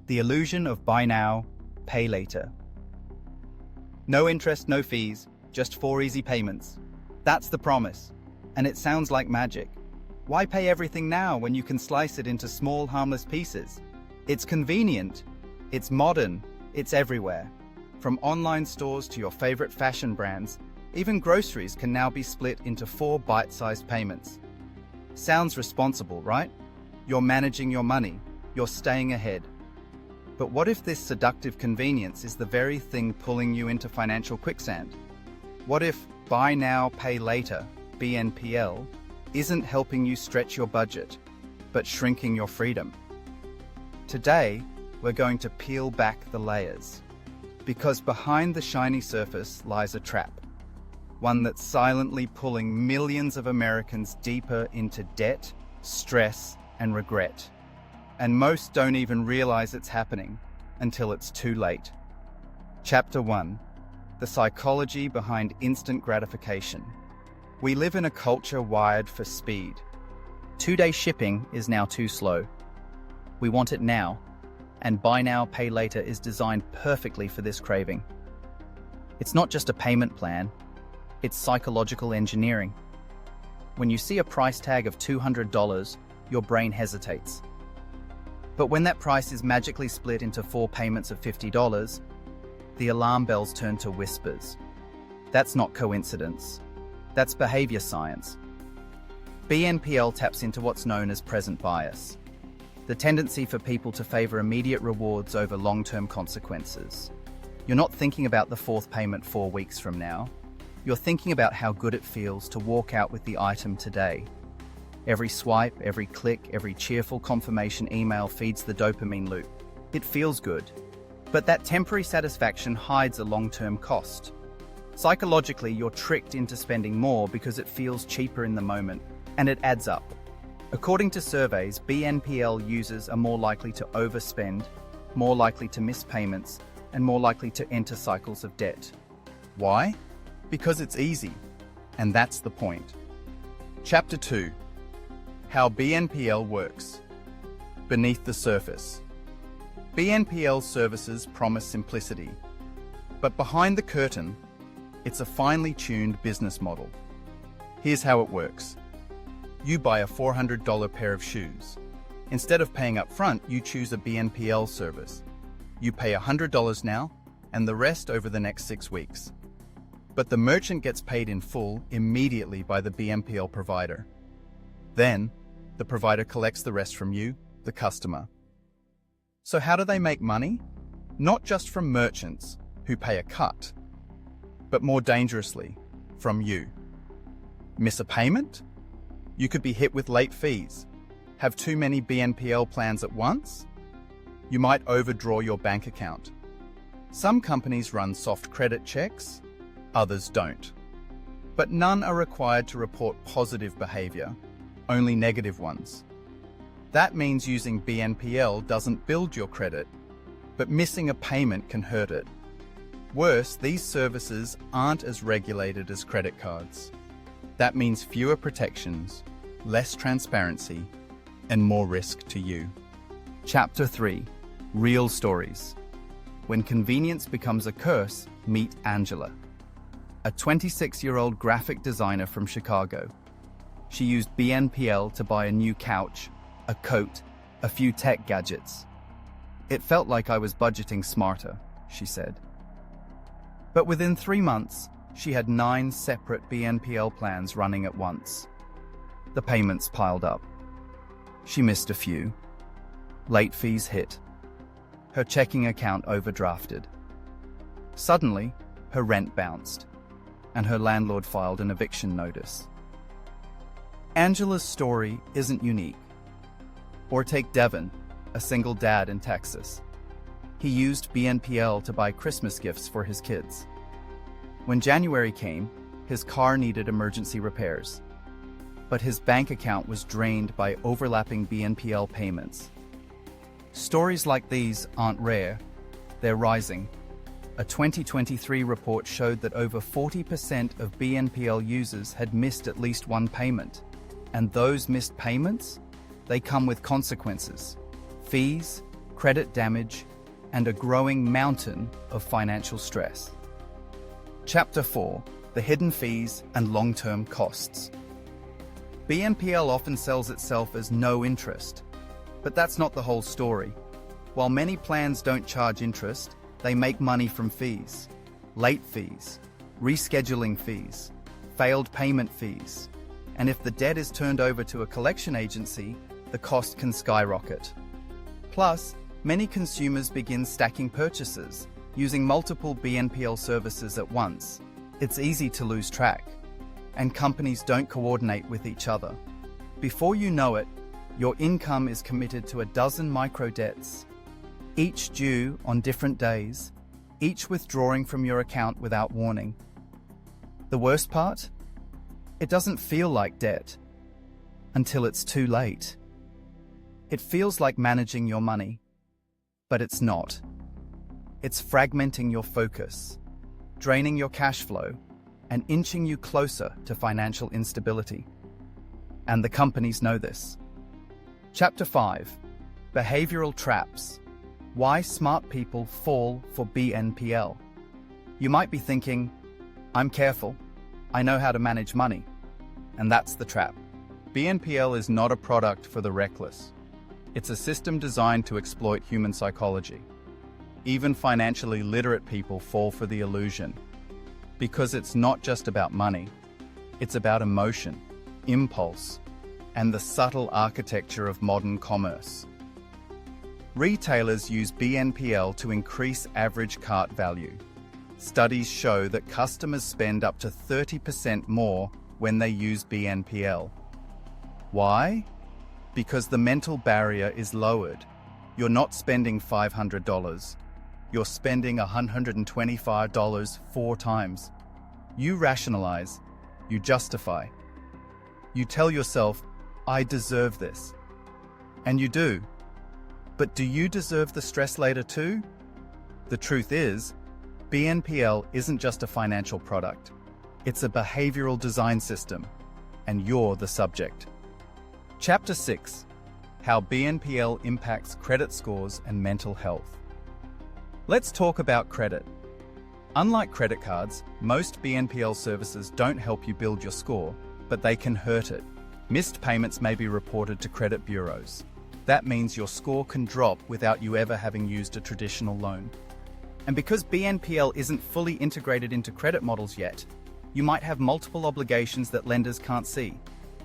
The illusion of buy now, pay later. No interest, no fees, just 4 easy payments. That's the promise. And it sounds like magic. Why pay everything now when you can slice it into small, harmless pieces? It's convenient, it's modern, it's everywhere. From online stores to your favorite fashion brands, even groceries can now be split into 4 bite-sized payments. Sounds responsible, right? You're managing your money, you're staying ahead. But what if this seductive convenience is the very thing pulling you into financial quicksand? What if buy now, pay later, BNPL, isn't helping you stretch your budget, but shrinking your freedom? Today, we're going to peel back the layers. Because behind the shiny surface lies a trap. One that's silently pulling millions of Americans deeper into debt, stress, and regret. And most don't even realize it's happening until it's too late. Chapter 1. The psychology behind instant gratification. We live in a culture wired for speed. 2-day shipping is now too slow. We want it now, and buy now, pay later is designed perfectly for this craving. It's not just a payment plan, it's psychological engineering. When you see a price tag of $200, your brain hesitates. But when that price is magically split into 4 payments of $50, the alarm bells turn to whispers. That's not coincidence. That's behavior science. BNPL taps into what's known as present bias, the tendency for people to favor immediate rewards over long-term consequences. You're not thinking about the 4th payment 4 weeks from now. You're thinking about how good it feels to walk out with the item today. Every swipe, every click, every cheerful confirmation email feeds the dopamine loop. It feels good. But that temporary satisfaction hides a long-term cost. Psychologically, you're tricked into spending more because it feels cheaper in the moment, and it adds up. According to surveys, BNPL users are more likely to overspend, more likely to miss payments, and more likely to enter cycles of debt. Why? Because it's easy. And that's the point. Chapter 2. How BNPL works. Beneath the surface. BNPL services promise simplicity. But behind the curtain, it's a finely tuned business model. Here's how it works. You buy a $400 pair of shoes. Instead of paying up front, you choose a BNPL service. You pay $100 now, and the rest over the next 6 weeks. But the merchant gets paid in full immediately by the BNPL provider. Then, the provider collects the rest from you, the customer. So how do they make money? Not just from merchants, who pay a cut, but more dangerously, from you. Miss a payment? You could be hit with late fees. Have too many BNPL plans at once? You might overdraw your bank account. Some companies run soft credit checks, others don't. But none are required to report positive behavior, only negative ones. That means using BNPL doesn't build your credit, but missing a payment can hurt it. Worse, these services aren't as regulated as credit cards. That means fewer protections, less transparency, and more risk to you. Chapter 3. Real stories. When convenience becomes a curse, meet Angela, a 26-year-old graphic designer from Chicago. She used BNPL to buy a new couch, a coat, a few tech gadgets. It felt like I was budgeting smarter, she said. But within 3 months, she had 9 separate BNPL plans running at once. The payments piled up. She missed a few. Late fees hit. Her checking account overdrafted. Suddenly, her rent bounced, and her landlord filed an eviction notice. Angela's story isn't unique. Or take Devin, a single dad in Texas. He used BNPL to buy Christmas gifts for his kids. When January came, his car needed emergency repairs. But his bank account was drained by overlapping BNPL payments. Stories like these aren't rare, they're rising. A 2023 report showed that over 40% of BNPL users had missed at least one payment. And those missed payments? They come with consequences. Fees, credit damage, and a growing mountain of financial stress. Chapter 4: The hidden fees and long-term costs. BNPL often sells itself as no interest, but that's not the whole story. While many plans don't charge interest, they make money from fees, late fees, rescheduling fees, failed payment fees, and if the debt is turned over to a collection agency, the cost can skyrocket. Plus, many consumers begin stacking purchases, using multiple BNPL services at once. It's easy to lose track, and companies don't coordinate with each other. Before you know it, your income is committed to a dozen micro-debts, each due on different days, each withdrawing from your account without warning. The worst part? It doesn't feel like debt until it's too late. It feels like managing your money, but it's not. It's fragmenting your focus, draining your cash flow, and inching you closer to financial instability. And the companies know this. Chapter 5: Behavioral Traps. Why smart people fall for BNPL. You might be thinking, I'm careful, I know how to manage money. And that's the trap. BNPL is not a product for the reckless. It's a system designed to exploit human psychology. Even financially literate people fall for the illusion. Because it's not just about money, it's about emotion, impulse, and the subtle architecture of modern commerce. Retailers use BNPL to increase average cart value. Studies show that customers spend up to 30% more when they use BNPL. Why? Because the mental barrier is lowered. You're not spending $500. You're spending $125 4 times. You rationalize. You justify. You tell yourself, I deserve this. And you do. But do you deserve the stress later too? The truth is, BNPL isn't just a financial product. It's a behavioral design system, and you're the subject. Chapter 6: How BNPL impacts credit scores and mental health. Let's talk about credit. Unlike credit cards, most BNPL services don't help you build your score, but they can hurt it. Missed payments may be reported to credit bureaus. That means your score can drop without you ever having used a traditional loan. And because BNPL isn't fully integrated into credit models yet, you might have multiple obligations that lenders can't see.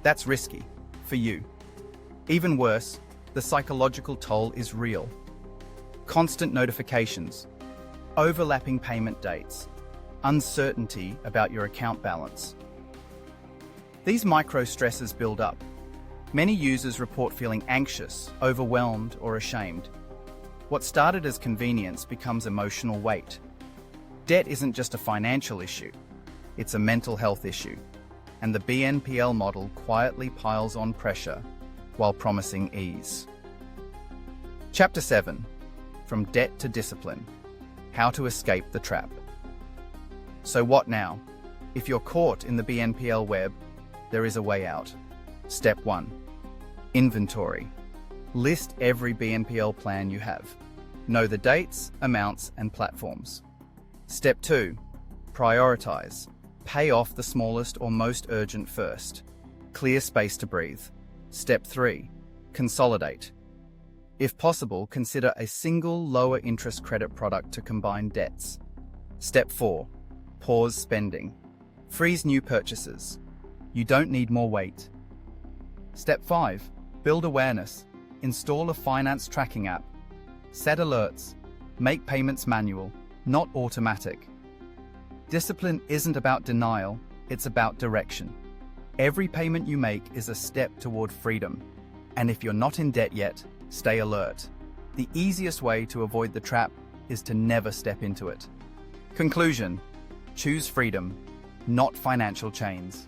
That's risky for you. Even worse, the psychological toll is real. Constant notifications, overlapping payment dates, uncertainty about your account balance. These micro stresses build up. Many users report feeling anxious, overwhelmed, or ashamed. What started as convenience becomes emotional weight. Debt isn't just a financial issue, it's a mental health issue, and the BNPL model quietly piles on pressure while promising ease. Chapter 7: From Debt to Discipline: How to Escape the Trap. So what now? If you're caught in the BNPL web, there is a way out. Step 1: Inventory. List every BNPL plan you have. Know the dates, amounts, and platforms. Step 2: Prioritize. Pay off the smallest or most urgent first. Clear space to breathe. Step 3: Consolidate. If possible, consider a single lower interest credit product to combine debts. Step 4: Pause spending. Freeze new purchases. You don't need more weight. Step 5: Build awareness. Install a finance tracking app. Set alerts. Make payments manual, not automatic. Discipline isn't about denial, it's about direction. Every payment you make is a step toward freedom. And if you're not in debt yet, stay alert. The easiest way to avoid the trap is to never step into it. Conclusion: choose freedom, not financial chains.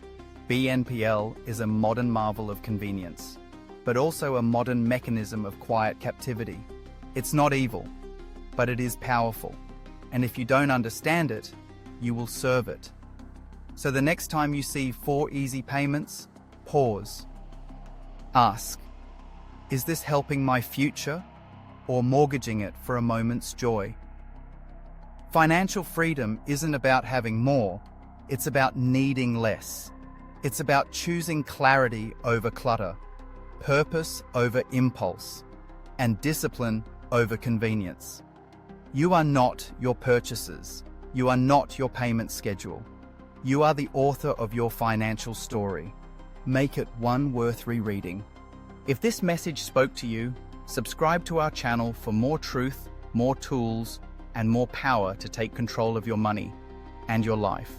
BNPL is a modern marvel of convenience, but also a modern mechanism of quiet captivity. It's not evil, but it is powerful. And if you don't understand it, you will serve it. So the next time you see 4 easy payments, pause. Ask, is this helping my future or mortgaging it for a moment's joy. Financial freedom isn't about having more, it's about needing less. It's about choosing clarity over clutter, purpose over impulse, and discipline over convenience. You are not your purchases. You are not your payment schedule. You are the author of your financial story. Make it one worth rereading. If this message spoke to you, subscribe to our channel for more truth, more tools, and more power to take control of your money and your life.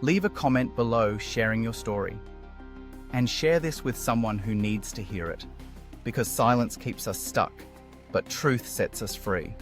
Leave a comment below sharing your story. And share this with someone who needs to hear it, because silence keeps us stuck, but truth sets us free.